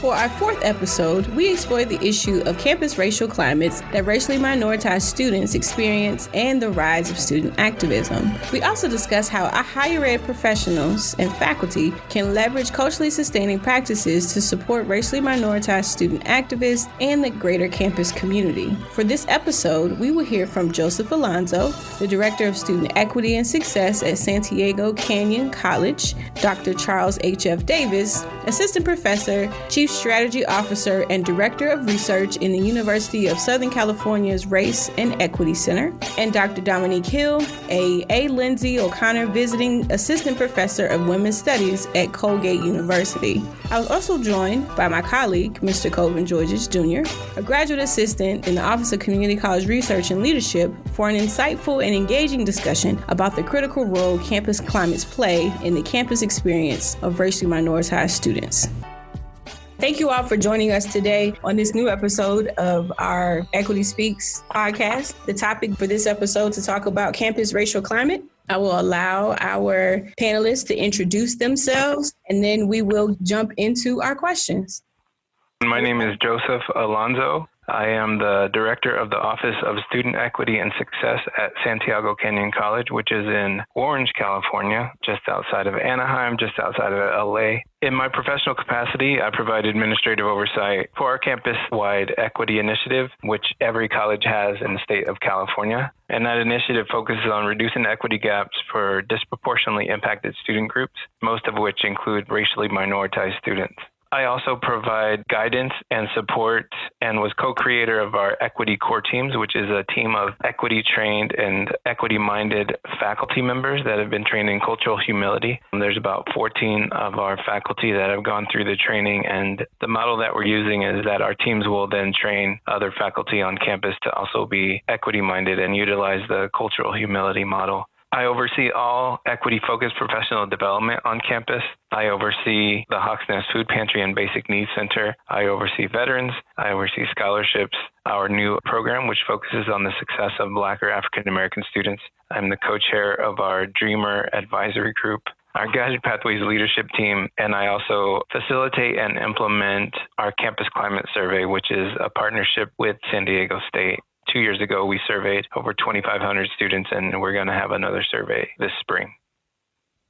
For our fourth episode, we explore the issue of campus racial climates that racially minoritized students experience and the rise of student activism. We also discuss how our higher ed professionals and faculty can leverage culturally sustaining practices to support racially minoritized student activists and the greater campus community. For this episode, we will hear from Joseph Alonzo, the Director of Student Equity and Success at Santiago Canyon College, Dr. Charles H.F. Davis, Assistant Professor, Chief Strategy Officer, and Director of Research in the University of Southern California's Race and Equity Center, and Dr. Dominique Hill, A. Lindsay O'Connor Visiting Assistant Professor of Women's Studies at Colgate University. I was also joined by my colleague, Mr. Colvin Georges Jr., a graduate assistant in the Office of Community College Research and Leadership, for an insightful and engaging discussion about the critical role campus climates play in the campus experience of racially minoritized students. Thank you all for joining us today on this new episode of our Equity Speaks podcast. The topic for this episode to talk about campus racial climate. I will allow our panelists to introduce themselves, and then we will jump into our questions. My name is Joseph Alonzo. I am the Director of the Office of Student Equity and Success at Santiago Canyon College, which is in Orange, California, just outside of Anaheim, just outside of LA. In my professional capacity, I provide administrative oversight for our campus-wide equity initiative, which every college has in the state of California. And that initiative focuses on reducing equity gaps for disproportionately impacted student groups, most of which include racially minoritized students. I also provide guidance and support and was co-creator of our Equity Core Teams, which is a team of equity-trained and equity-minded faculty members that have been trained in cultural humility. There's about 14 of our faculty that have gone through the training, and the model that we're using is that our teams will then train other faculty on campus to also be equity-minded and utilize the cultural humility model. I oversee all equity-focused professional development on campus. I oversee the Hawks Nest Food Pantry and Basic Needs Center. I oversee veterans. I oversee scholarships, our new program, which focuses on the success of Black or African-American students. I'm the co-chair of our Dreamer Advisory Group, our Guided Pathways Leadership Team, and I also facilitate and implement our Campus Climate Survey, which is a partnership with San Diego State. 2 years ago, we surveyed over 2,500 students, and we're going to have another survey this spring.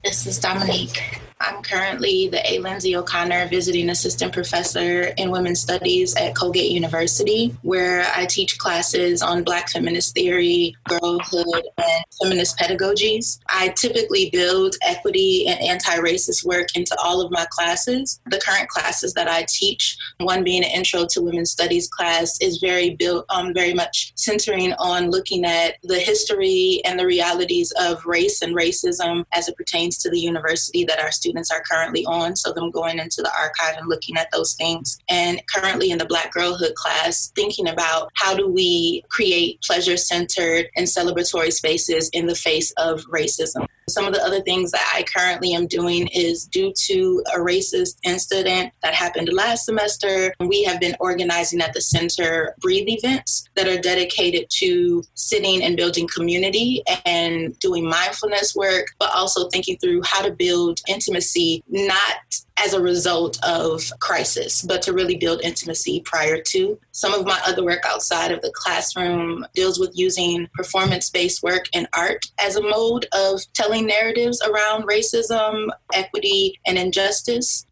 This is Dominique. I'm currently the A. Lindsay O'Connor Visiting Assistant Professor in Women's Studies at Colgate University, where I teach classes on Black feminist theory, girlhood, and feminist pedagogies. I typically build equity and anti-racist work into all of my classes. The current classes that I teach, one being an Intro to Women's Studies class, is very built on very much centering on looking at the history and the realities of race and racism as it pertains to the university that our students are currently on. So them going into the archive and looking at those things. And currently in the Black Girlhood class, thinking about how do we create pleasure-centered and celebratory spaces in the face of racism. Some of the other things that I currently am doing is due to a racist incident that happened last semester. We have been organizing at the center Breathe events that are dedicated to sitting and building community and doing mindfulness work, but also thinking through how to build intimacy, not as a result of crisis, but to really build intimacy prior to. Some of my other work outside of the classroom deals with using performance-based work and art as a mode of telling narratives around racism, equity, and injustice.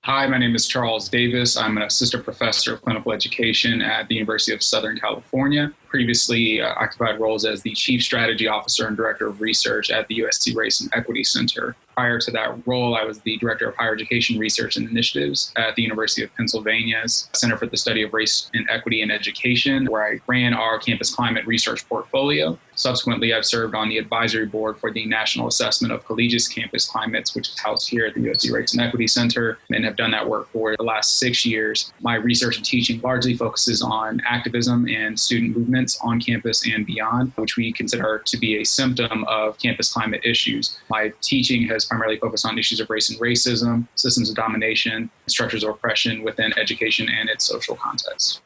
Hi, my name is Charles Davis. I'm an assistant professor of clinical education at the University of Southern California. Previously occupied roles as the Chief Strategy Officer and Director of Research at the USC Race and Equity Center. Prior to that role, I was the Director of Higher Education Research and Initiatives at the University of Pennsylvania's Center for the Study of Race and Equity in Education, where I ran our campus climate research portfolio. Subsequently, I've served on the advisory board for the National Assessment of Collegiate Campus Climates, which is housed here at the USC Race and Equity Center, and have done that work for the last 6 years. My research and teaching largely focuses on activism and student movements on campus and beyond, which we consider to be a symptom of campus climate issues. My teaching has primarily focused on issues of race and racism, systems of domination, structures of oppression within education and its social context.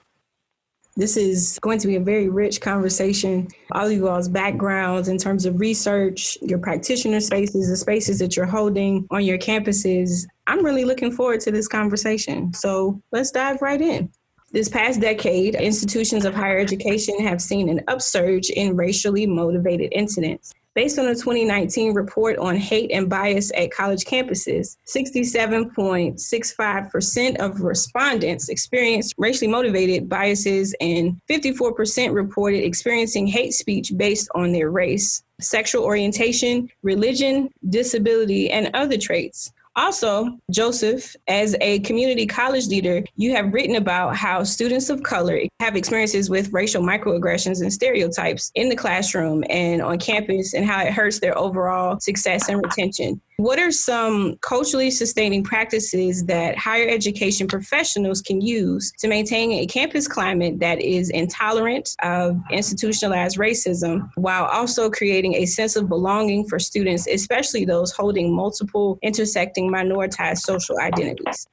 This is going to be a very rich conversation. All of you all's backgrounds in terms of research, your practitioner spaces, the spaces that you're holding on your campuses. I'm really looking forward to this conversation. So let's dive right in. This past decade, institutions of higher education have seen an upsurge in racially motivated incidents. Based on a 2019 report on hate and bias at college campuses, 67.65% of respondents experienced racially motivated biases and 54% reported experiencing hate speech based on their race, sexual orientation, religion, disability, and other traits. Also, Joseph, as a community college leader, you have written about how students of color have experiences with racial microaggressions and stereotypes in the classroom and on campus and how it hurts their overall success and retention. What are some culturally sustaining practices that higher education professionals can use to maintain a campus climate that is intolerant of institutionalized racism while also creating a sense of belonging for students, especially those holding multiple intersecting minoritized social identities?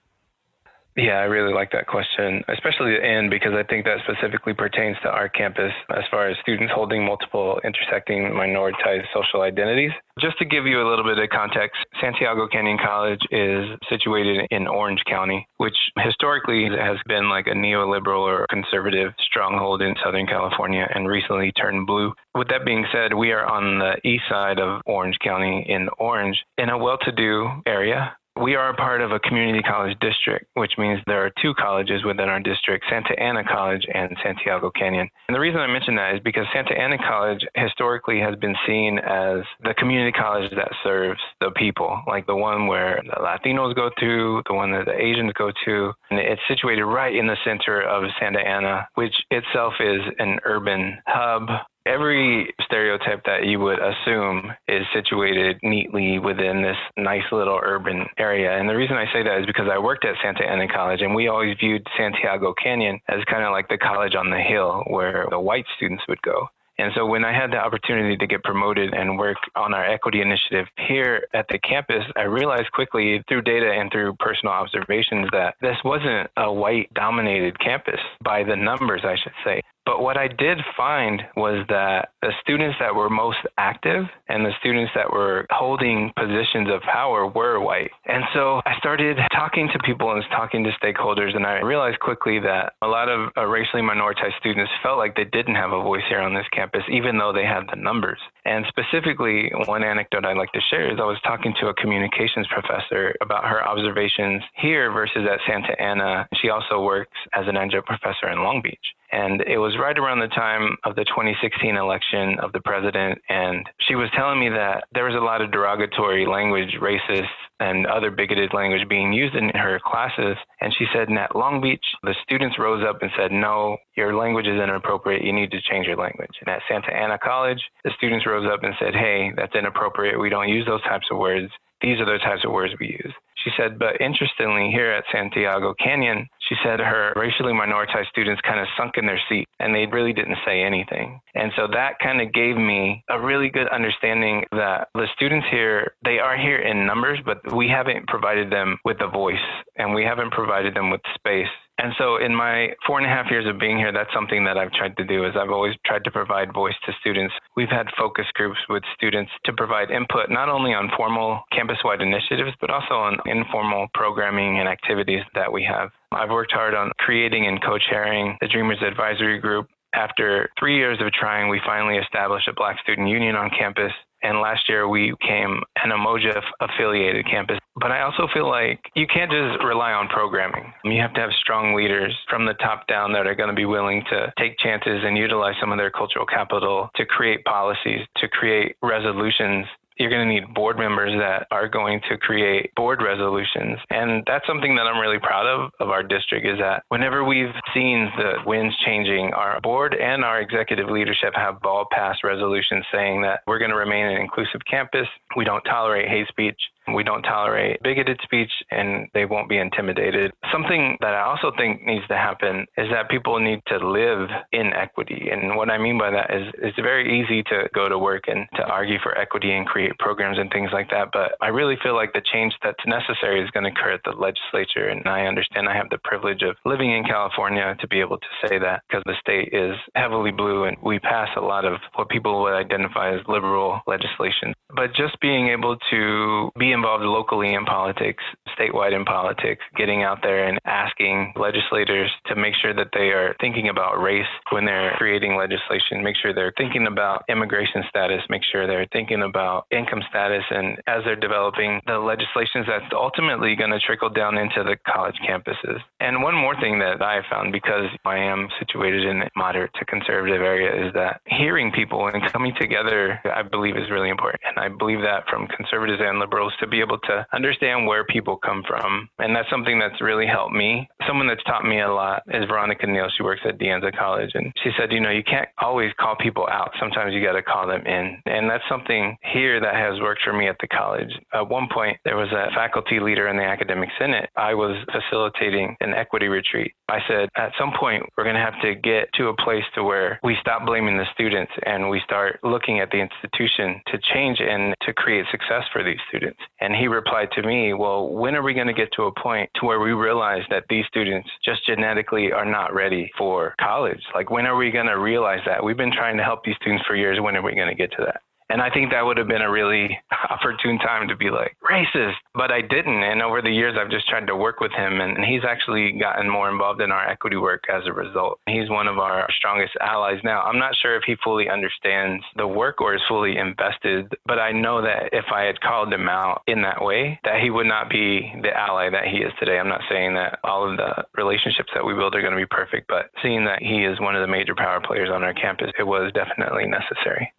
Yeah, I really like that question, especially the end, because I think that specifically pertains to our campus as far as students holding multiple intersecting minoritized social identities. Just to give you a little bit of context, Santiago Canyon College is situated in Orange County, which historically has been like a neoliberal or conservative stronghold in Southern California and recently turned blue. With that being said, we are on the east side of Orange County in Orange, in a well-to-do area. We are a part of a community college district, which means there are two colleges within our district, Santa Ana College and Santiago Canyon. And the reason I mention that is because Santa Ana College historically has been seen as the community college that serves the people, like the one where the Latinos go to, the one that the Asians go to. And it's situated right in the center of Santa Ana, which itself is an urban hub. Every stereotype that you would assume is situated neatly within this nice little urban area. And the reason I say that is because I worked at Santa Ana College, and we always viewed Santiago Canyon as kind of like the college on the hill where the white students would go. And so when I had the opportunity to get promoted and work on our equity initiative here at the campus, I realized quickly through data and through personal observations that this wasn't a white-dominated campus by the numbers, I should say. But what I did find was that the students that were most active and the students that were holding positions of power were white. And so I started talking to people and talking to stakeholders, and I realized quickly that a lot of racially minoritized students felt like they didn't have a voice here on this campus, even though they had the numbers. And specifically, one anecdote I'd like to share is I was talking to a communications professor about her observations here versus at Santa Ana. She also works as an adjunct professor in Long Beach. And it was right around the time of the 2016 election of the president. And she was telling me that there was a lot of derogatory language, racist and other bigoted language being used in her classes. And she said, at Long Beach, the students rose up and said, no, your language is inappropriate. You need to change your language. And at Santa Ana College, the students rose up and said, hey, that's inappropriate. We don't use those types of words. These are the types of words we use. She said, but interestingly, here at Santiago Canyon, she said her racially minoritized students kind of sunk in their seat and they really didn't say anything. And so that kind of gave me a really good understanding that the students here, they are here in numbers, but we haven't provided them with a voice and we haven't provided them with space. And so in my 4.5 years of being here, that's something that I've tried to do is I've always tried to provide voice to students. We've had focus groups with students to provide input, not only on formal campus-wide initiatives, but also on informal programming and activities that we have. I've worked hard on creating and co-chairing the Dreamers Advisory Group. After 3 years of trying, we finally established a Black Student Union on campus. And last year we became an Umoja affiliated campus. But I also feel like you can't just rely on programming. You have to have strong leaders from the top down that are going to be willing to take chances and utilize some of their cultural capital to create policies, to create resolutions. You're going to need board members that are going to create board resolutions. And that's something that I'm really proud of our district is that whenever we've seen the winds changing, our board and our executive leadership have ball passed resolutions saying that we're going to remain an inclusive campus. We don't tolerate hate speech. We don't tolerate bigoted speech, and they won't be intimidated. Something that I also think needs to happen is that people need to live in equity. And what I mean by that is it's very easy to go to work and to argue for equity and create programs and things like that. But I really feel like the change that's necessary is going to occur at the legislature. And I understand I have the privilege of living in California to be able to say that because the state is heavily blue and we pass a lot of what people would identify as liberal legislation. But just being able to be involved locally in politics, statewide in politics, getting out there and asking legislators to make sure that they are thinking about race when they're creating legislation, make sure they're thinking about immigration status, make sure they're thinking about income status, and as they're developing the legislations that's ultimately going to trickle down into the college campuses. And one more thing that I found, because I am situated in a moderate to conservative area, is that hearing people and coming together, I believe, is really important. And I believe that from conservatives and liberals, to be able to understand where people come from. And that's something that's really helped me. Someone that's taught me a lot is Veronica Neal. She works at De Anza College. And she said, you can't always call people out. Sometimes you got to call them in. And that's something here that has worked for me at the college. At one point, there was a faculty leader in the academic senate. I was facilitating an equity retreat. I said, at some point, we're going to have to get to a place to where we stop blaming the students and we start looking at the institution to change and to create success for these students. And he replied to me, well, when are we going to get to a point to where we realize that these students just genetically are not ready for college? Like, when are we going to realize that? We've been trying to help these students for years. When are we going to get to that? And I think that would have been a really opportune time to be like, racist. But I didn't. And over the years, I've just tried to work with him. And he's actually gotten more involved in our equity work as a result. He's one of our strongest allies now. I'm not sure if he fully understands the work or is fully invested. But I know that if I had called him out in that way, that he would not be the ally that he is today. I'm not saying that all of the relationships that we build are going to be perfect. But seeing that he is one of the major power players on our campus, it was definitely necessary.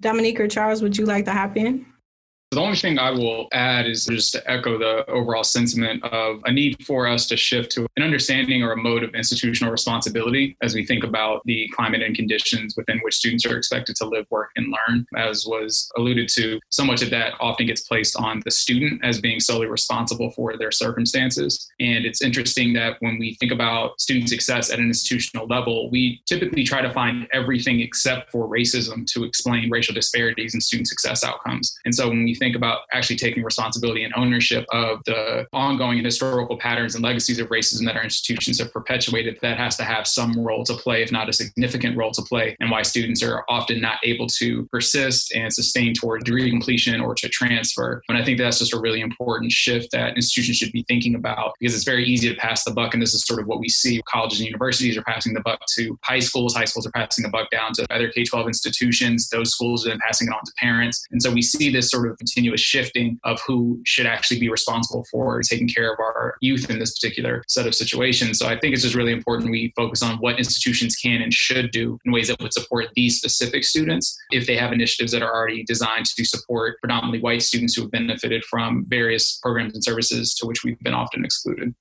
Dominique or Charles, would you like to hop in? The only thing I will add is just to echo the overall sentiment of a need for us to shift to an understanding or a mode of institutional responsibility as we think about the climate and conditions within which students are expected to live, work, and learn. As was alluded to, so much of that often gets placed on the student as being solely responsible for their circumstances. And it's interesting that when we think about student success at an institutional level, we typically try to find everything except for racism to explain racial disparities in student success outcomes. And so when we think about actually taking responsibility and ownership of the ongoing and historical patterns and legacies of racism that our institutions have perpetuated, that has to have some role to play, if not a significant role to play, and why students are often not able to persist and sustain toward degree completion or to transfer. And I think that's just a really important shift that institutions should be thinking about, because it's very easy to pass the buck. And this is sort of what we see. Colleges and universities are passing the buck to high schools. High schools are passing the buck down to other K-12 institutions. Those schools are then passing it on to parents. And so we see this sort of continuous shifting of who should actually be responsible for taking care of our youth in this particular set of situations. So I think it's just really important we focus on what institutions can and should do in ways that would support these specific students if they have initiatives that are already designed to support predominantly white students who have benefited from various programs and services to which we've been often excluded.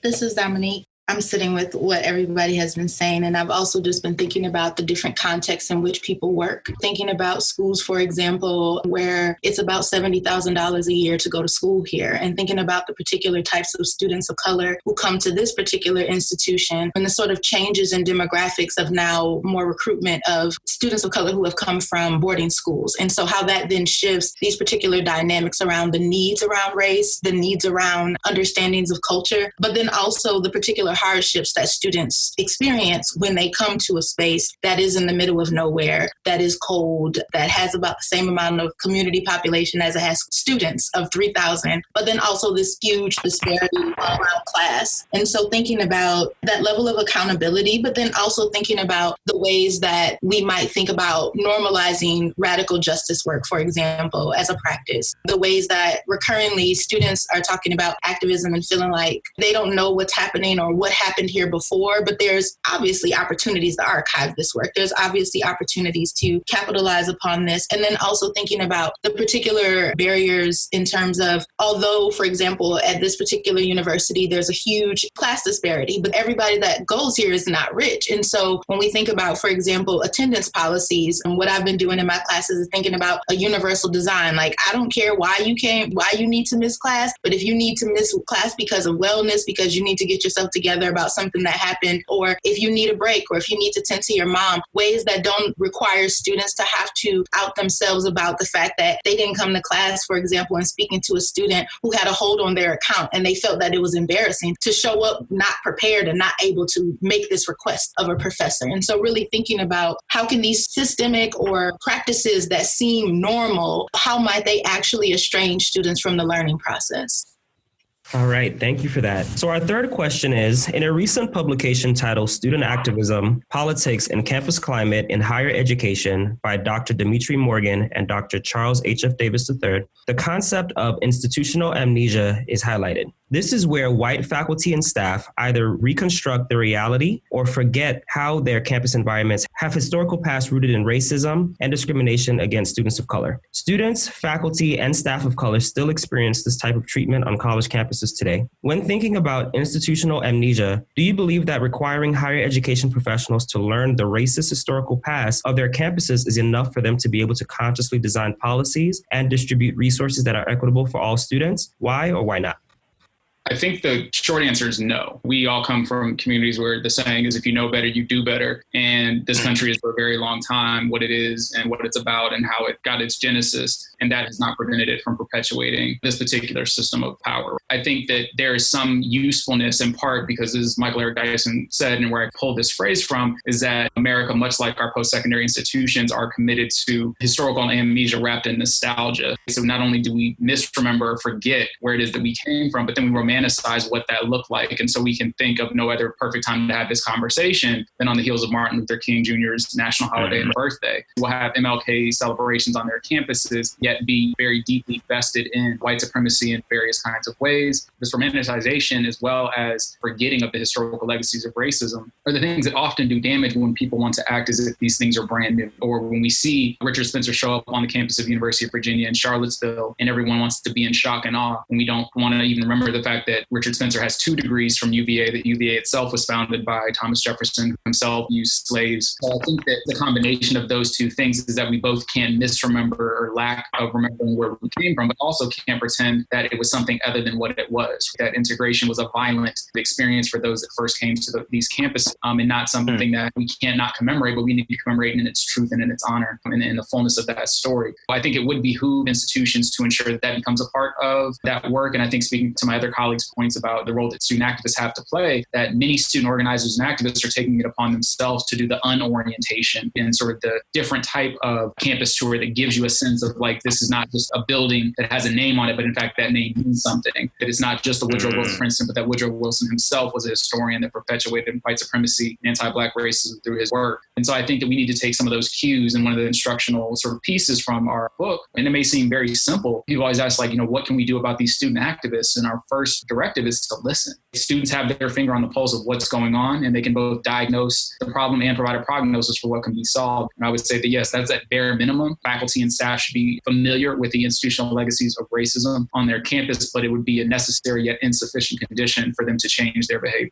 This is Dominique. I'm sitting with what everybody has been saying, and I've also just been thinking about the different contexts in which people work. Thinking about schools, for example, where it's about $70,000 a year to go to school here, and thinking about the particular types of students of color who come to this particular institution, and the sort of changes in demographics of now more recruitment of students of color who have come from boarding schools. And so how that then shifts these particular dynamics around the needs around race, the needs around understandings of culture, but then also the particular hardships that students experience when they come to a space that is in the middle of nowhere, that is cold, that has about the same amount of community population as it has students of 3,000, but then also this huge disparity around class. And so thinking about that level of accountability, but then also thinking about the ways that we might think about normalizing radical justice work, for example, as a practice. The ways that recurrently students are talking about activism and feeling like they don't know what's happening or what happened here before, but there's obviously opportunities to archive this work. There's obviously opportunities to capitalize upon this. And then also thinking about the particular barriers in terms of, although, for example, at this particular university, there's a huge class disparity, but everybody that goes here is not rich. And so when we think about, for example, attendance policies, and what I've been doing in my classes is thinking about a universal design. Like, I don't care why you need to miss class, but if you need to miss class because of wellness, because you need to get yourself together together about something that happened, or if you need a break, or if you need to tend to your mom, ways that don't require students to have to out themselves about the fact that they didn't come to class, for example, and speaking to a student who had a hold on their account and they felt that it was embarrassing to show up not prepared and not able to make this request of a professor. And so really thinking about how can these systemic or practices that seem normal, how might they actually estrange students from the learning process? All right, thank you for that. So our third question is, in a recent publication titled Student Activism, Politics and Campus Climate in Higher Education by Dr. Dimitri Morgan and Dr. Charles H.F. Davis III, the concept of institutional amnesia is highlighted. This is where white faculty and staff either reconstruct the reality or forget how their campus environments have historical past rooted in racism and discrimination against students of color. Students, faculty, and staff of color still experience this type of treatment on college campuses today. When thinking about institutional amnesia, do you believe that requiring higher education professionals to learn the racist historical past of their campuses is enough for them to be able to consciously design policies and distribute resources that are equitable for all students? Why or why not? I think the short answer is no. We all come from communities where the saying is, if you know better, you do better. And this country is for a very long time what it is and what it's about and how it got its genesis. And that has not prevented it from perpetuating this particular system of power. I think that there is some usefulness in part because, as Michael Eric Dyson said, and where I pulled this phrase from, is that America, much like our post-secondary institutions, are committed to historical amnesia wrapped in nostalgia. So not only do we misremember or forget where it is that we came from, but then we romanticize what that looked like. And so we can think of no other perfect time to have this conversation than on the heels of Martin Luther King Jr.'s national holiday and birthday. We'll have MLK celebrations on their campuses, yet be very deeply vested in white supremacy in various kinds of ways. This romanticization, as well as forgetting of the historical legacies of racism, are the things that often do damage when people want to act as if these things are brand new. Or when we see Richard Spencer show up on the campus of the University of Virginia in Charlottesville, and everyone wants to be in shock and awe, and we don't want to even remember the fact that Richard Spencer has 2 degrees from UVA, that UVA itself was founded by Thomas Jefferson, who himself used slaves. So I think that the combination of those 2 things is that we both can't misremember or lack of remembering where we came from, but also can't pretend that it was something other than what it was. That integration was a violent experience for those that first came to these campuses, and not something that we can't not commemorate, but we need to commemorate in its truth and in its honor and in the fullness of that story. I think it would behoove institutions to ensure that that becomes a part of that work. And I think, speaking to my other colleagues' points about the role that student activists have to play, that many student organizers and activists are taking it upon themselves to do the unorientation and sort of the different type of campus tour that gives you a sense of like, this is not just a building that has a name on it, but in fact that name means something. That it's not just the Woodrow Wilson, for instance, but that Woodrow Wilson himself was a historian that perpetuated white supremacy and anti-Black racism through his work. And so I think that we need to take some of those cues, and one of the instructional sort of pieces from our book, and it may seem very simple. People always ask, like, what can we do about these student activists? And our first directive is to listen. Students have their finger on the pulse of what's going on, and they can both diagnose the problem and provide a prognosis for what can be solved. And I would say that, yes, that's at bare minimum. Faculty and staff should be familiar with the institutional legacies of racism on their campus, but it would be a necessary yet insufficient condition for them to change their behavior.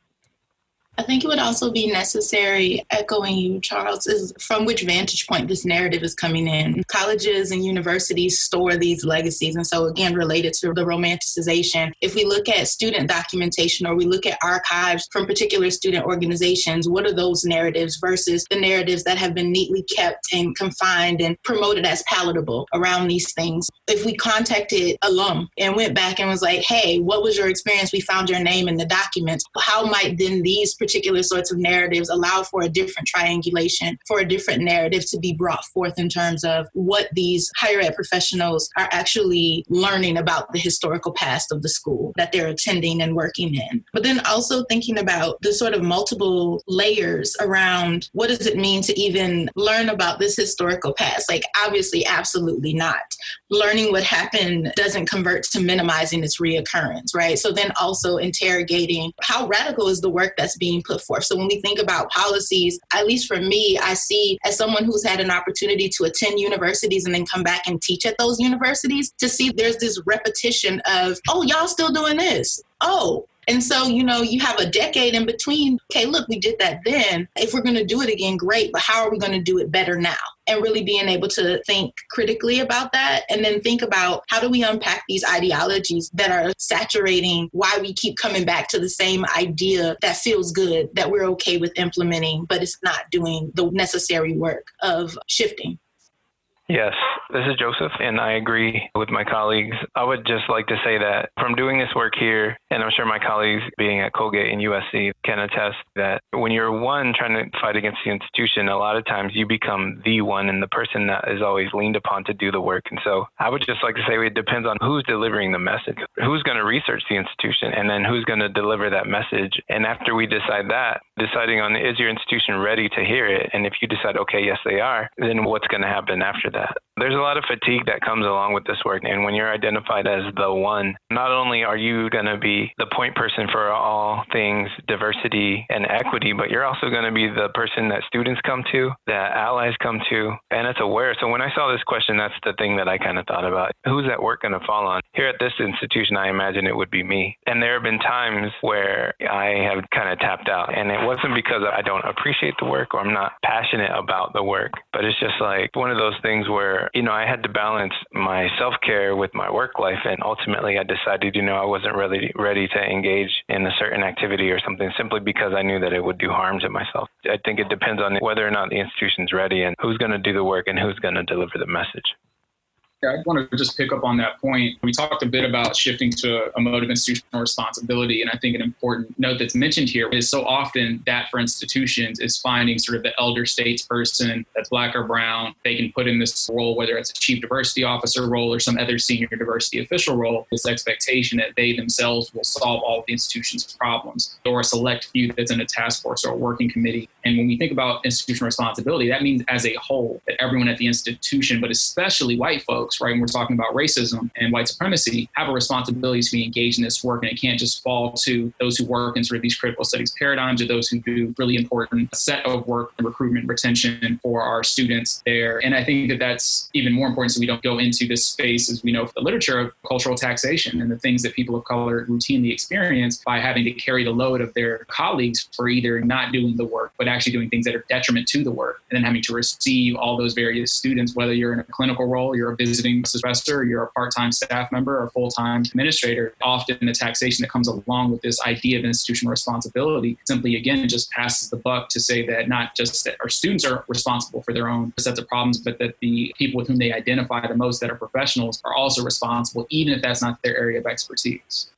I think it would also be necessary, echoing you, Charles, is from which vantage point this narrative is coming in. Colleges and universities store these legacies. And so, again, related to the romanticization, if we look at student documentation or we look at archives from particular student organizations, what are those narratives versus the narratives that have been neatly kept and confined and promoted as palatable around these things? If we contacted alum and went back and was like, hey, what was your experience? We found your name in the documents. How might then these particular sorts of narratives allow for a different triangulation, for a different narrative to be brought forth in terms of what these higher ed professionals are actually learning about the historical past of the school that they're attending and working in. But then also thinking about the sort of multiple layers around what does it mean to even learn about this historical past? Like, obviously, absolutely not. Learning what happened doesn't convert to minimizing its reoccurrence, right? So then also interrogating how radical is the work that's being put forth. So when we think about policies, at least for me, I see, as someone who's had an opportunity to attend universities and then come back and teach at those universities, to see there's this repetition of, oh, y'all still doing this. Oh, And so, you have a decade in between. Okay, look, we did that then. If we're going to do it again, great. But how are we going to do it better now? And really being able to think critically about that, and then think about how do we unpack these ideologies that are saturating why we keep coming back to the same idea that feels good, that we're okay with implementing, but it's not doing the necessary work of shifting. Yes, this is Joseph, and I agree with my colleagues. I would just like to say that from doing this work here, and I'm sure my colleagues being at Colgate and USC can attest that when you're one trying to fight against the institution, a lot of times you become the one and the person that is always leaned upon to do the work. And so I would just like to say it depends on who's delivering the message, who's going to research the institution, and then who's going to deliver that message. And after we decide that, deciding on is your institution ready to hear it? And if you decide, okay, yes, they are, then what's going to happen after that? There's a lot of fatigue that comes along with this work. And when you're identified as the one, not only are you going to be the point person for all things diversity and equity, but you're also going to be the person that students come to, that allies come to, and it's aware. So when I saw this question, that's the thing that I kind of thought about. Who's that work going to fall on? Here at this institution, I imagine it would be me. And there have been times where I have kind of tapped out. And it wasn't because I don't appreciate the work or I'm not passionate about the work, but it's just like one of those things where, I had to balance my self-care with my work life. And ultimately I decided, I wasn't really ready to engage in a certain activity or something simply because I knew that it would do harm to myself. I think it depends on whether or not the institution's ready and who's going to do the work and who's going to deliver the message. I wanted to just pick up on that point. We talked a bit about shifting to a mode of institutional responsibility. And I think an important note that's mentioned here is so often that for institutions is finding sort of the elder statesperson that's Black or brown. They can put in this role, whether it's a chief diversity officer role or some other senior diversity official role, this expectation that they themselves will solve all of the institution's problems, or a select few that's in a task force or a working committee. And when we think about institutional responsibility, that means as a whole, that everyone at the institution, but especially white folks, right, when we're talking about racism and white supremacy, have a responsibility to be engaged in this work. And it can't just fall to those who work in sort of these critical studies paradigms or those who do really important set of work and recruitment retention for our students there. And I think that that's even more important so we don't go into this space, as we know from the literature, of cultural taxation and the things that people of color routinely experience by having to carry the load of their colleagues for either not doing the work, but actually doing things that are detriment to the work, and then having to receive all those various students, whether you're in a clinical role, you're a visiting professor, you're a part-time staff member or full-time administrator. Often the taxation that comes along with this idea of institutional responsibility simply, again, just passes the buck to say that not just that our students are responsible for their own sets of problems, but that the people with whom they identify the most that are professionals are also responsible, even if that's not their area of expertise.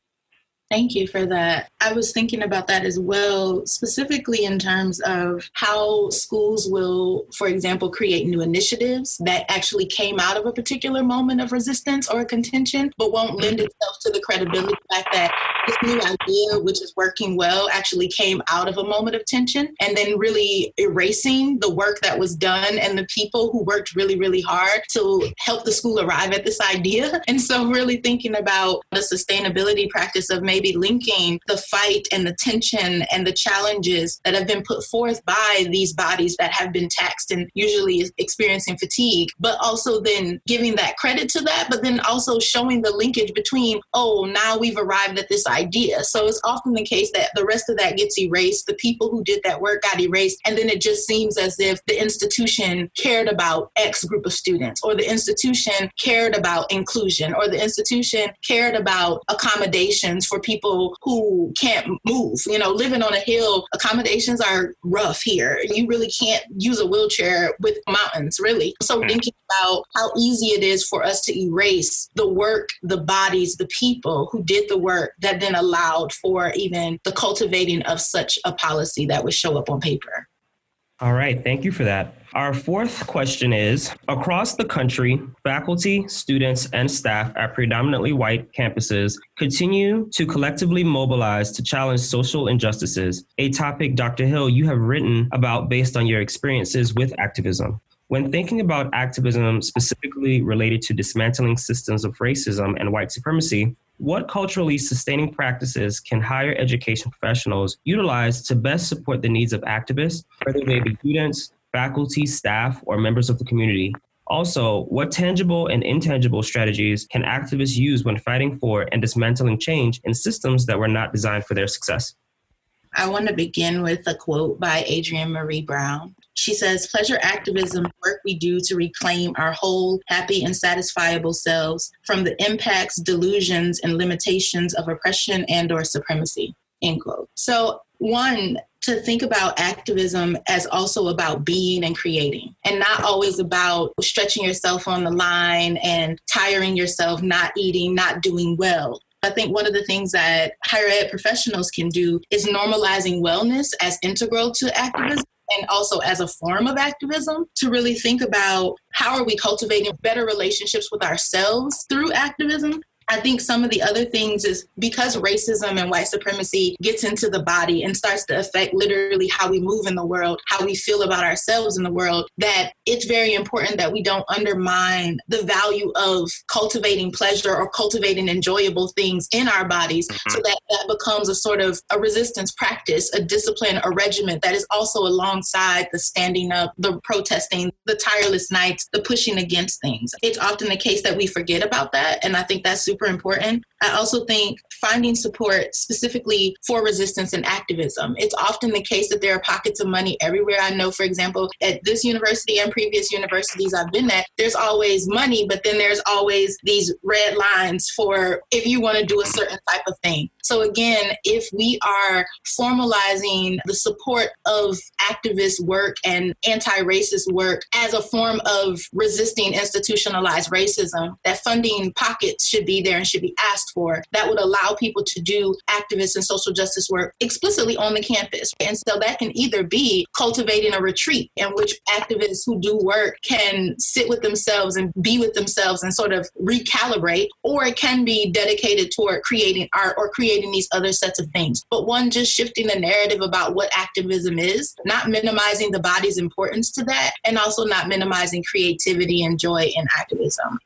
Thank you for that. I was thinking about that as well, specifically in terms of how schools will, for example, create new initiatives that actually came out of a particular moment of resistance or contention, but won't lend itself to the credibility fact that this new idea, which is working well, actually came out of a moment of tension, and then really erasing the work that was done and the people who worked really, really hard to help the school arrive at this idea. And so really thinking about the sustainability practice of maybe linking the fight and the tension and the challenges that have been put forth by these bodies that have been taxed and usually experiencing fatigue, but also then giving that credit to that, but then also showing the linkage between, oh, now we've arrived at this idea. So it's often the case that the rest of that gets erased. The people who did that work got erased. And then it just seems as if the institution cared about X group of students, or the institution cared about inclusion, or the institution cared about accommodations for people who can't move. You know, living on a hill, accommodations are rough here. You really can't use a wheelchair with mountains, really. So thinking about how easy it is for us to erase the work, the bodies, the people who did the work that then allowed for even the cultivating of such a policy that would show up on paper. All right, thank you for that. Our fourth question is, across the country, faculty, students, and staff at predominantly white campuses continue to collectively mobilize to challenge social injustices, a topic, Dr. Hill, you have written about based on your experiences with activism. When thinking about activism specifically related to dismantling systems of racism and white supremacy, what culturally sustaining practices can higher education professionals utilize to best support the needs of activists, whether they be students, faculty, staff, or members of the community? Also, what tangible and intangible strategies can activists use when fighting for and dismantling change in systems that were not designed for their success? I want to begin with a quote by Adrienne Marie Brown. She says, "Pleasure activism, work we do to reclaim our whole, happy, and satisfiable selves from the impacts, delusions, and limitations of oppression and or supremacy," end quote. So one, to think about activism as also about being and creating, and not always about stretching yourself on the line and tiring yourself, not eating, not doing well. I think one of the things that higher ed professionals can do is normalizing wellness as integral to activism and also as a form of activism, to really think about how are we cultivating better relationships with ourselves through activism. I think some of the other things is because racism and white supremacy gets into the body and starts to affect literally how we move in the world, how we feel about ourselves in the world, that it's very important that we don't undermine the value of cultivating pleasure or cultivating enjoyable things in our bodies, so that that becomes a sort of a resistance practice, a discipline, a regimen that is also alongside the standing up, the protesting, the tireless nights, the pushing against things. It's often the case that we forget about that, and I think that's super important. I also think finding support specifically for resistance and activism. It's often the case that there are pockets of money everywhere. I know, for example, at this university and previous universities I've been at, there's always money, but then there's always these red lines for if you want to do a certain type of thing. So again, if we are formalizing the support of activist work and anti-racist work as a form of resisting institutionalized racism, that funding pockets should be there and should be asked for. That would allow people to do activist and social justice work explicitly on the campus. And so that can either be cultivating a retreat in which activists who do work can sit with themselves and be with themselves and sort of recalibrate, or it can be dedicated toward creating art or creating these other sets of things. But one, just shifting the narrative about what activism is, not minimizing the body's importance to that, and also not minimizing creativity and joy in activism.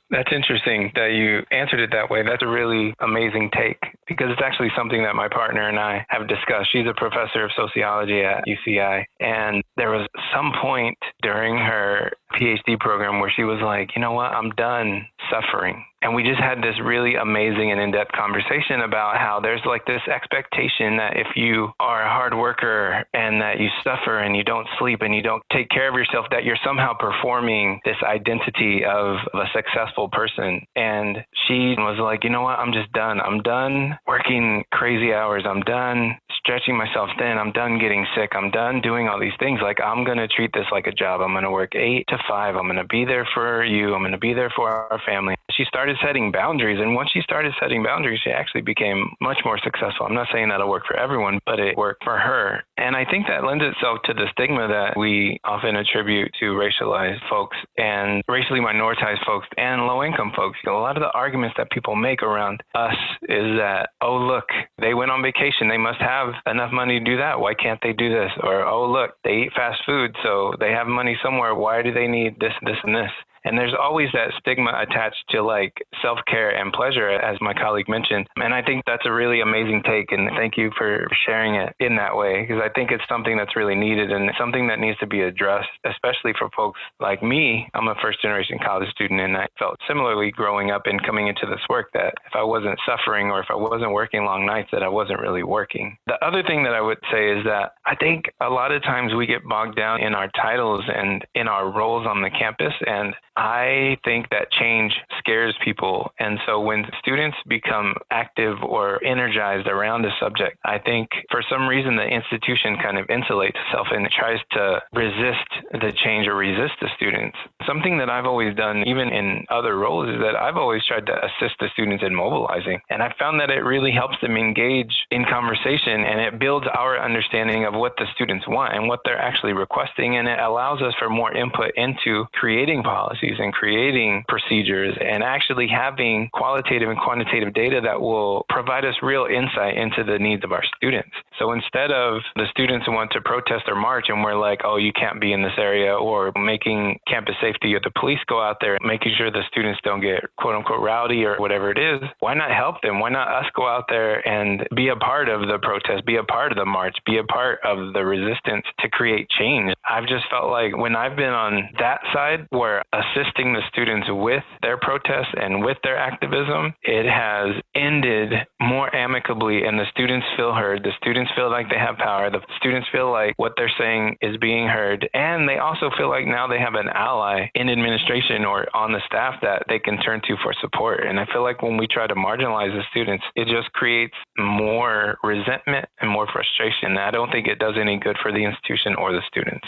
That's interesting that you answered it that way. That's a really amazing take, because it's actually something that my partner and I have discussed. She's a professor of sociology at UCI, and there was some point during her PhD program where she was like, you know what, I'm done suffering. And we just had this really amazing and in-depth conversation about how there's like this expectation that if you are a hard worker and that you suffer and you don't sleep and you don't take care of yourself, that you're somehow performing this identity of a successful person. And she was like, you know what, I'm just done. I'm done working crazy hours. I'm done stretching myself thin. I'm done getting sick. I'm done doing all these things. Like, I'm going to treat this like a job. I'm going to work 8 to 5. I'm going to be there for you. I'm going to be there for our family. She started setting boundaries. And once she started setting boundaries, she actually became much more successful. I'm not saying that'll work for everyone, but it worked for her. And I think that lends itself to the stigma that we often attribute to racialized folks and racially minoritized folks and low-income folks. You know, a lot of the arguments that people make around us is that, oh, look, they went on vacation. They must have enough money to do that. Why can't they do this? Or, oh, look, they eat fast food, so they have money somewhere. Why do they need this, this, and this? And there's always that stigma attached to like self-care and pleasure, as my colleague mentioned. And I think that's a really amazing take. And thank you for sharing it in that way, because I think it's something that's really needed and something that needs to be addressed, especially for folks like me. I'm a first-generation college student, and I felt similarly growing up and coming into this work that if I wasn't suffering or if I wasn't working long nights, that I wasn't really working. The other thing that I would say is that I think a lot of times we get bogged down in our titles and in our roles on the campus, and I think that change scares people. And so when students become active or energized around a subject, I think for some reason the institution kind of insulates itself and it tries to resist the change or resist the students. Something that I've always done, even in other roles, is that I've always tried to assist the students in mobilizing. And I found that it really helps them engage in conversation, and it builds our understanding of what the students want and what they're actually requesting. And it allows us for more input into creating policy policies and creating procedures and actually having qualitative and quantitative data that will provide us real insight into the needs of our students. So instead of the students who want to protest or march and we're like, oh, you can't be in this area, or making campus safety or the police go out there, making sure the students don't get quote unquote rowdy or whatever it is, why not help them? Why not us go out there and be a part of the protest, be a part of the march, be a part of the resistance to create change? I've just felt like when I've been on that side where assisting the students with their protests and with their activism, it has ended more amicably and the students feel heard. The students feel like they have power. The students feel like what they're saying is being heard. And they also feel like now they have an ally in administration or on the staff that they can turn to for support. And I feel like when we try to marginalize the students, it just creates more resentment and more frustration. I don't think it does any good for the institution or the students.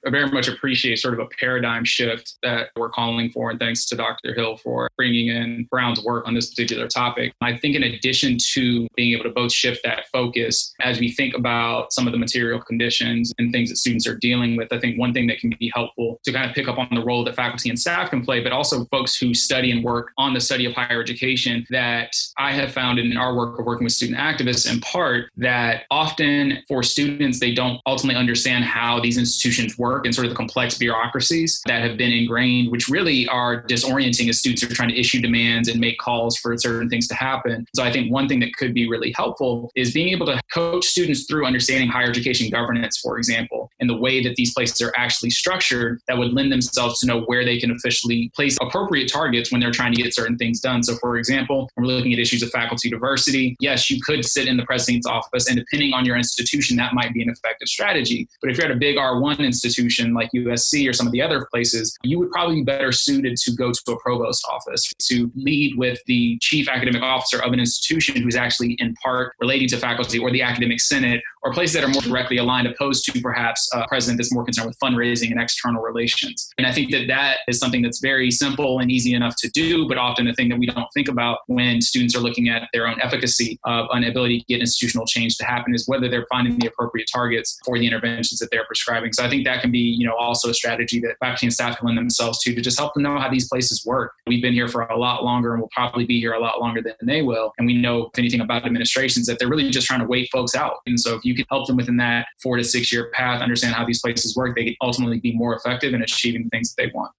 I very much appreciate sort of a paradigm shift that we're calling for, and thanks to Dr. Hill for bringing in Brown's work on this particular topic. I think in addition to being able to both shift that focus as we think about some of the material conditions and things that students are dealing with, I think one thing that can be helpful to kind of pick up on the role that faculty and staff can play, but also folks who study and work on the study of higher education, that I have found in our work of working with student activists in part that often for students, they don't ultimately understand how these institutions work and sort of the complex bureaucracies that have been ingrained, which really are disorienting as students are trying to issue demands and make calls for certain things to happen. So I think one thing that could be really helpful is being able to coach students through understanding higher education governance, for example, and the way that these places are actually structured that would lend themselves to know where they can officially place appropriate targets when they're trying to get certain things done. So for example, we're looking at issues of faculty diversity. Yes, you could sit in the president's office, and depending on your institution, that might be an effective strategy. But if you're at a big R1 institution like USC or some of the other places, you would probably be better suited to go to a provost office, to lead with the chief academic officer of an institution who's actually in part relating to faculty, or the academic senate, or places that are more directly aligned, opposed to perhaps a president that's more concerned with fundraising and external relations. And I think that that is something that's very simple and easy enough to do, but often a thing that we don't think about when students are looking at their own efficacy of an ability to get institutional change to happen is whether they're finding the appropriate targets for the interventions that they're prescribing. So I think that can be, also a strategy that faculty and staff can lend themselves to just help them know how these places work. We've been here for a lot longer and we'll probably be here a lot longer than they will. And we know, if anything, about administrations, that they're really just trying to wait folks out. And so if you can help them within that 4 to 6 year path, understand how these places work, they can ultimately be more effective in achieving things that they want.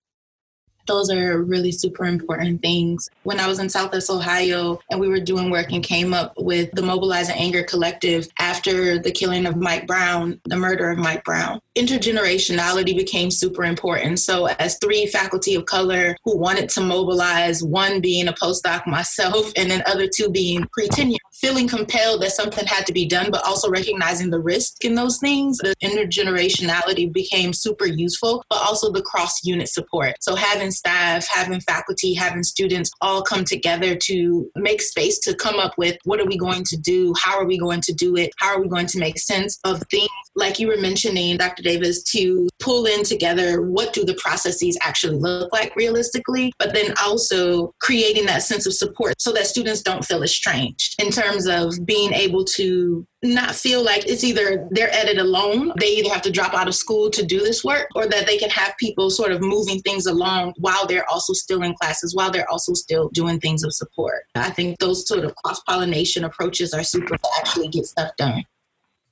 Those are really super important things. When I was in Southwest Ohio and we were doing work and came up with the Mobilize and Anger Collective after the killing of Mike Brown, the murder of Mike Brown, intergenerationality became super important. So as 3 faculty of color who wanted to mobilize, one being a postdoc myself and then other 2 being pre-tenure, feeling compelled that something had to be done, but also recognizing the risk in those things, the intergenerationality became super useful, but also the cross-unit support. So having staff, having faculty, having students all come together to make space to come up with what are we going to do? How are we going to do it? How are we going to make sense of things? Like you were mentioning, Dr. Davis, to pull in together what do the processes actually look like realistically, but then also creating that sense of support so that students don't feel estranged in terms of being able to not feel like it's either they're at it alone, they either have to drop out of school to do this work, or that they can have people sort of moving things along while they're also still in classes, while they're also still doing things of support. I think those sort of cross-pollination approaches are super to actually get stuff done.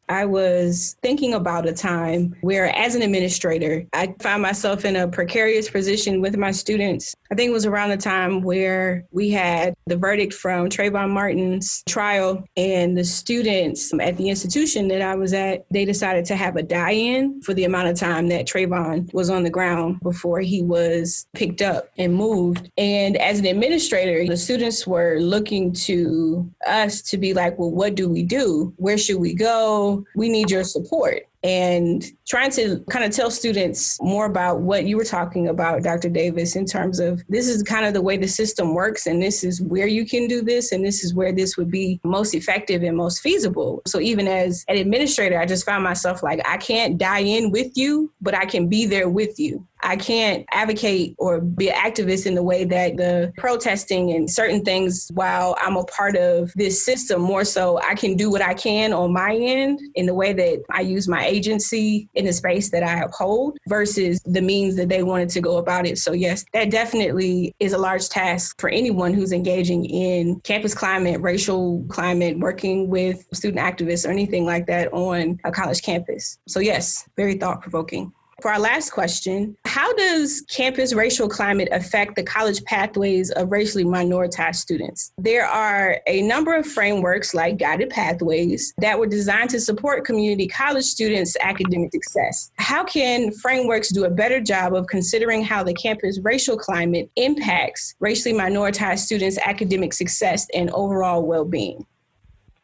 I was thinking about a time where, as an administrator, I found myself in a precarious position with my students. I think it was around the time where we had the verdict from Trayvon Martin's trial, and the students at the institution that I was at, they decided to have a die-in for the amount of time that Trayvon was on the ground before he was picked up and moved. And as an administrator, the students were looking to us to be like, well, what do we do? Where should we go? We need your support. And trying to kind of tell students more about what you were talking about, Dr. Davis, in terms of this is kind of the way the system works, and this is where you can do this, and this is where this would be most effective and most feasible. So even as an administrator, I just found myself like, I can't die in with you, but I can be there with you. I can't advocate or be an activist in the way that the protesting and certain things while I'm a part of this system. More so, I can do what I can on my end in the way that I use my agency in the space that I uphold versus the means that they wanted to go about it. So yes, that definitely is a large task for anyone who's engaging in campus climate, racial climate, working with student activists or anything like that on a college campus. So yes, very thought-provoking. For our last question, how does campus racial climate affect the college pathways of racially minoritized students? There are a number of frameworks like guided pathways that were designed to support community college students' academic success. How can frameworks do a better job of considering how the campus racial climate impacts racially minoritized students' academic success and overall well-being?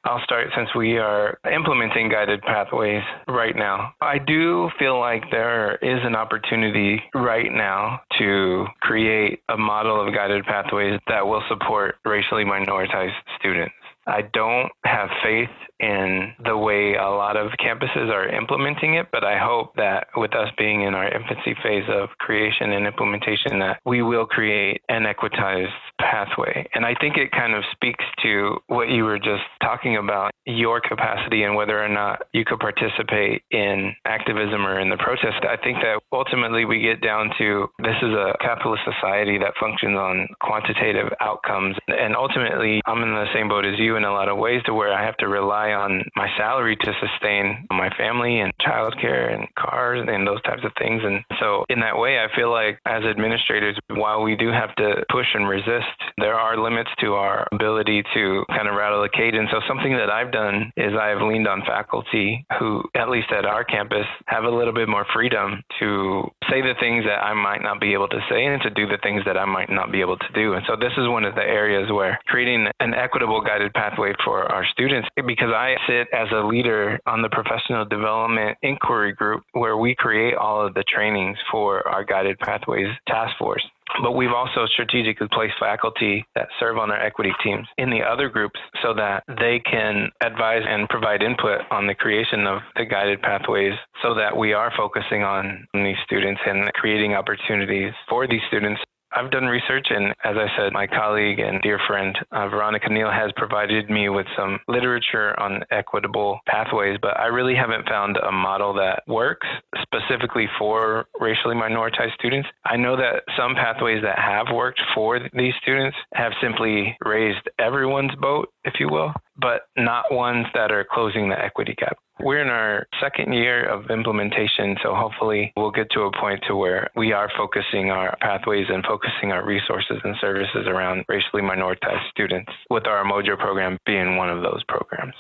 I'll start since we are implementing guided pathways right now. I do feel like there is an opportunity right now to create a model of guided pathways that will support racially minoritized students. I don't have faith in the way a lot of campuses are implementing it, but I hope that with us being in our infancy phase of creation and implementation, that we will create an equitized pathway. And I think it kind of speaks to what you were just talking about, your capacity and whether or not you could participate in activism or in the protest. I think that ultimately we get down to this is a capitalist society that functions on quantitative outcomes. And ultimately, I'm in the same boat as you in a lot of ways to where I have to rely on my salary to sustain my family and childcare and cars and those types of things. And so in that way, I feel like as administrators, while we do have to push and resist, there are limits to our ability to kind of rattle the cage. And so something that I've done is I've leaned on faculty who, at least at our campus, have a little bit more freedom to say the things that I might not be able to say and to do the things that I might not be able to do. And so this is one of the areas where creating an equitable guided pathway for our students, because I sit as a leader on the professional development inquiry group where we create all of the trainings for our guided pathways task force. But we've also strategically placed faculty that serve on our equity teams in the other groups so that they can advise and provide input on the creation of the guided pathways so that we are focusing on these students and creating opportunities for these students. I've done research, and as I said, my colleague and dear friend, Veronica Neal, has provided me with some literature on equitable pathways, but I really haven't found a model that works specifically for racially minoritized students. I know that some pathways that have worked for these students have simply raised everyone's boat, if you will, but not ones that are closing the equity gap. We're in our second year of implementation, so hopefully we'll get to a point to where we are focusing our pathways and focusing our resources and services around racially minoritized students, with our Mojo program being one of those programs.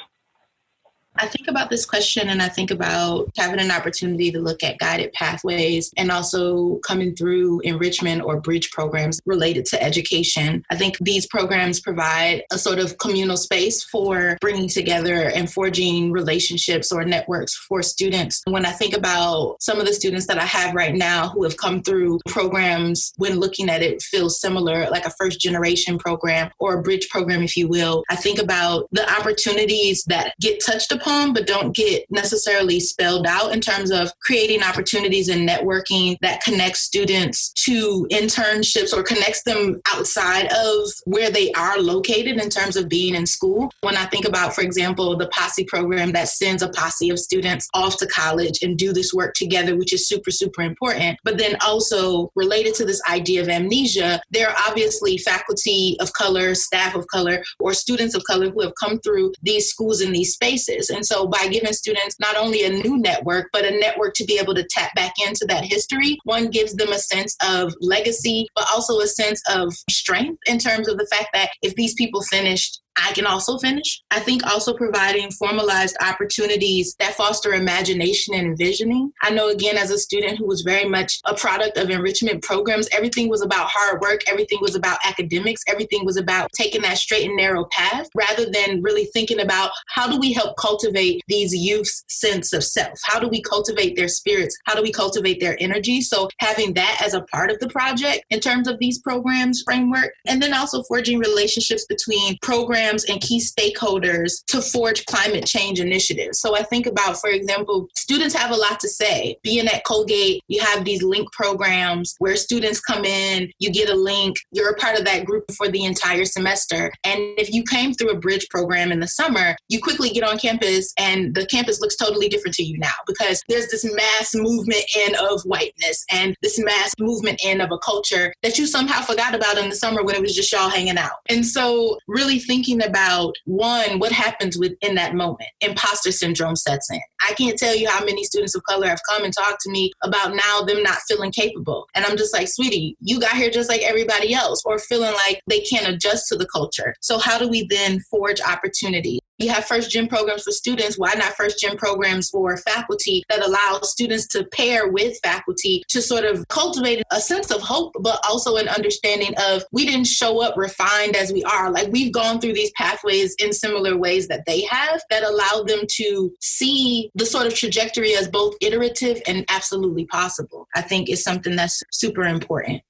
I think about this question and I think about having an opportunity to look at guided pathways and also coming through enrichment or bridge programs related to education. I think these programs provide a sort of communal space for bringing together and forging relationships or networks for students. When I think about some of the students that I have right now who have come through programs, when looking at it feels similar, like a first generation program or a bridge program, if you will, I think about the opportunities that get touched upon but don't get necessarily spelled out in terms of creating opportunities and networking that connects students to internships or connects them outside of where they are located in terms of being in school. When I think about, for example, the Posse program that sends a posse of students off to college and do this work together, which is super, super important. But then also related to this idea of amnesia, there are obviously faculty of color, staff of color, or students of color who have come through these schools in these spaces. And so by giving students not only a new network, but a network to be able to tap back into that history, one gives them a sense of legacy, but also a sense of strength in terms of the fact that if these people finished, I can also finish. I think also providing formalized opportunities that foster imagination and envisioning. I know, again, as a student who was very much a product of enrichment programs, everything was about hard work. Everything was about academics. Everything was about taking that straight and narrow path rather than really thinking about how do we help cultivate these youth's sense of self? How do we cultivate their spirits? How do we cultivate their energy? So having that as a part of the project in terms of these programs framework, and then also forging relationships between programs programs and key stakeholders to forge climate change initiatives. So I think about, for example, students have a lot to say. Being at Colgate, you have these link programs where students come in, you get a link, you're a part of that group for the entire semester. And if you came through a bridge program in the summer, you quickly get on campus and the campus looks totally different to you now because there's this mass movement in of whiteness and this mass movement in of a culture that you somehow forgot about in the summer when it was just y'all hanging out. And so really thinking about, one, what happens within that moment? Imposter syndrome sets in. I can't tell you how many students of color have come and talked to me about now them not feeling capable. And I'm just like, sweetie, you got here just like everybody else, or feeling like they can't adjust to the culture. So how do we then forge opportunity? You have first gen programs for students. Why not first gen programs for faculty that allow students to pair with faculty to sort of cultivate a sense of hope, but also an understanding of we didn't show up refined as we are. Like we've gone through these pathways in similar ways that they have that allow them to see the sort of trajectory as both iterative and absolutely possible. I think is something that's super important.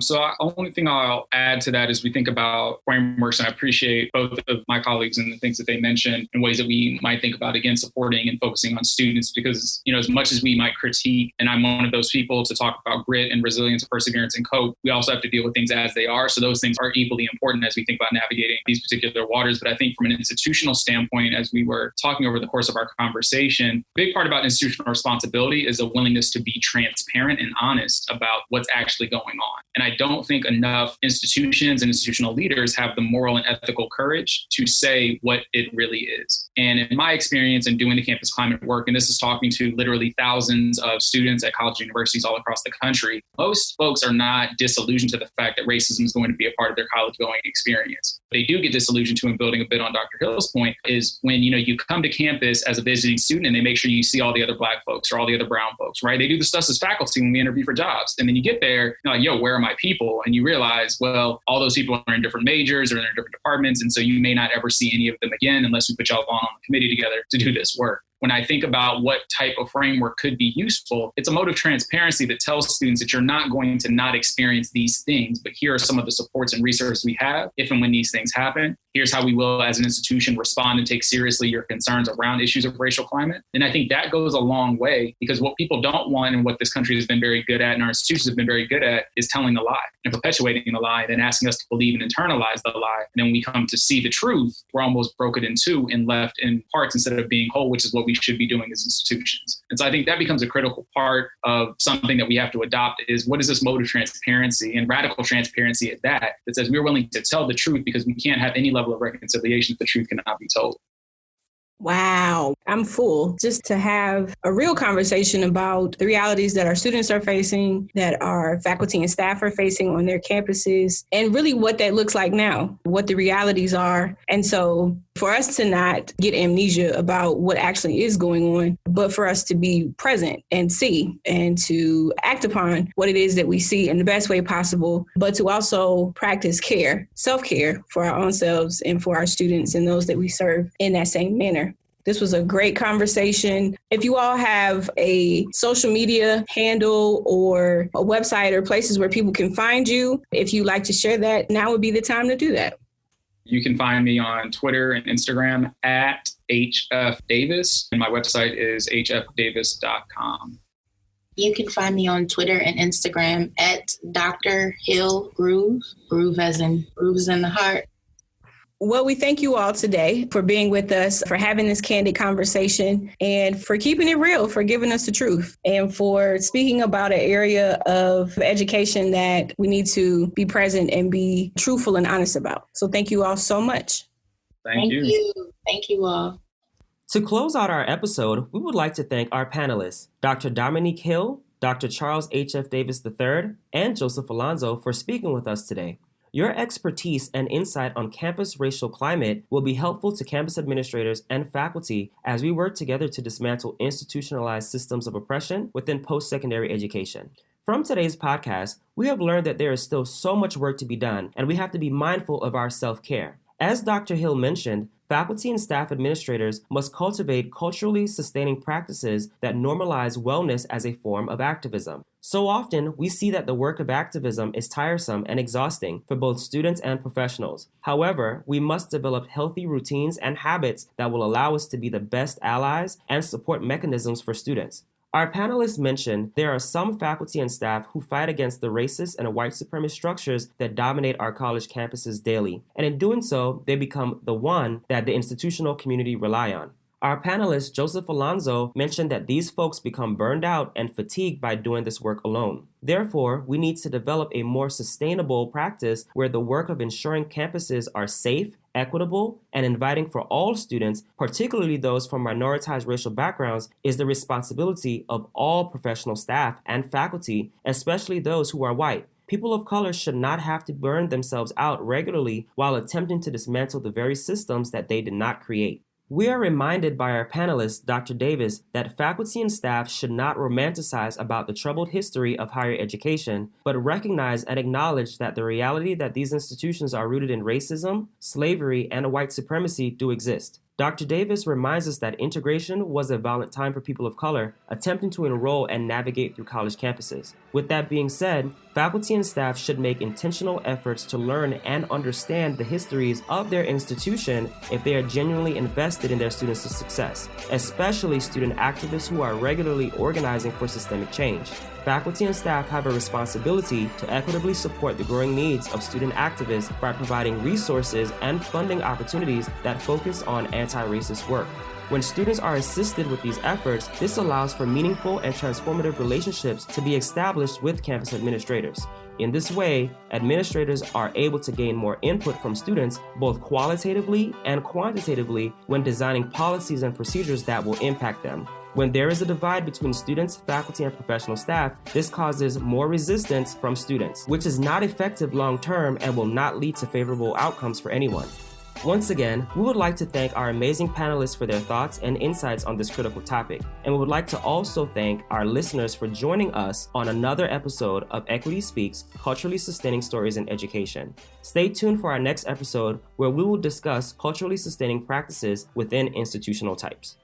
So the only thing I'll add to that is we think about frameworks, and I appreciate both of my colleagues and the things that they mentioned in ways that we might think about, again, supporting and focusing on students, because, you know, as much as we might critique, and I'm one of those people to talk about grit and resilience, perseverance and cope, we also have to deal with things as they are. So those things are equally important as we think about navigating these particular waters. But I think from an institutional standpoint, as we were talking over the course of our conversation, a big part about institutional responsibility is a willingness to be transparent and honest about what's actually going on. And I don't think enough institutions and institutional leaders have the moral and ethical courage to say what it really is. And in my experience in doing the campus climate work, and this is talking to literally thousands of students at colleges and universities all across the country, most folks are not disillusioned to the fact that racism is going to be a part of their college-going experience. They do get disillusioned to, and building a bit on Dr. Hill's point, is when, you know, you come to campus as a visiting student and they make sure you see all the other Black folks or all the other brown folks, right? They do the stuff as faculty when we interview for jobs. And then you get there, you're like, yo, where are my people? And you realize, well, all those people are in different majors or in different departments. And so you may not ever see any of them again unless we put y'all on the committee together to do this work. When I think about what type of framework could be useful, it's a mode of transparency that tells students that you're not going to not experience these things, but here are some of the supports and resources we have if and when these things happen. Here's how we will, as an institution, respond and take seriously your concerns around issues of racial climate. And I think that goes a long way, because what people don't want, and what this country has been very good at and our institutions have been very good at, is telling the lie and perpetuating the lie, then asking us to believe and internalize the lie. And then when we come to see the truth, we're almost broken in two and left in parts instead of being whole, which is what we should be doing as institutions. And so I think that becomes a critical part of something that we have to adopt, is what is this mode of transparency, and radical transparency at that says we're willing to tell the truth, because we can't have any level of reconciliation if the truth cannot be told. Wow, I'm full just to have a real conversation about the realities that our students are facing, that our faculty and staff are facing on their campuses, and really what that looks like now, what the realities are. And so for us to not get amnesia about what actually is going on, but for us to be present and see and to act upon what it is that we see in the best way possible, but to also practice care, self-care for our own selves and for our students and those that we serve in that same manner. This was a great conversation. If you all have a social media handle or a website or places where people can find you, if you'd like to share that, now would be the time to do that. You can find me on Twitter and Instagram at HF Davis, and my website is hfdavis.com. You can find me on Twitter and Instagram at Dr. Hill Groove, groove as in grooves in the heart. Well, we thank you all today for being with us, for having this candid conversation, and for keeping it real, for giving us the truth, and for speaking about an area of education that we need to be present and be truthful and honest about. So thank you all so much. Thank you. Thank you all. To close out our episode, we would like to thank our panelists, Dr. Dominique Hill, Dr. Charles H.F. Davis III, and Joseph Alonzo, for speaking with us today. Your expertise and insight on campus racial climate will be helpful to campus administrators and faculty as we work together to dismantle institutionalized systems of oppression within post-secondary education. From today's podcast, we have learned that there is still so much work to be done, and we have to be mindful of our self-care. As Dr. Hill mentioned, faculty and staff administrators must cultivate culturally sustaining practices that normalize wellness as a form of activism. So often, we see that the work of activism is tiresome and exhausting for both students and professionals. However, we must develop healthy routines and habits that will allow us to be the best allies and support mechanisms for students. Our panelists mentioned there are some faculty and staff who fight against the racist and white supremacist structures that dominate our college campuses daily, and in doing so, they become the one that the institutional community rely on. Our panelist, Joseph Alonzo, mentioned that these folks become burned out and fatigued by doing this work alone. Therefore, we need to develop a more sustainable practice where the work of ensuring campuses are safe, equitable, and inviting for all students, particularly those from minoritized racial backgrounds, is the responsibility of all professional staff and faculty, especially those who are white. People of color should not have to burn themselves out regularly while attempting to dismantle the very systems that they did not create. We are reminded by our panelist, Dr. Davis, that faculty and staff should not romanticize about the troubled history of higher education, but recognize and acknowledge that the reality that these institutions are rooted in racism, slavery, and white supremacy do exist. Dr. Davis reminds us that integration was a violent time for people of color attempting to enroll and navigate through college campuses. With that being said, faculty and staff should make intentional efforts to learn and understand the histories of their institution if they are genuinely invested in their students' success, especially student activists who are regularly organizing for systemic change. Faculty and staff have a responsibility to equitably support the growing needs of student activists by providing resources and funding opportunities that focus on anti-racist work. When students are assisted with these efforts, this allows for meaningful and transformative relationships to be established with campus administrators. In this way, administrators are able to gain more input from students, both qualitatively and quantitatively, when designing policies and procedures that will impact them. When there is a divide between students, faculty, and professional staff, this causes more resistance from students, which is not effective long-term and will not lead to favorable outcomes for anyone. Once again, we would like to thank our amazing panelists for their thoughts and insights on this critical topic, and we would like to also thank our listeners for joining us on another episode of Equity Speaks, Culturally Sustaining Stories in Education. Stay tuned for our next episode where we will discuss culturally sustaining practices within institutional types.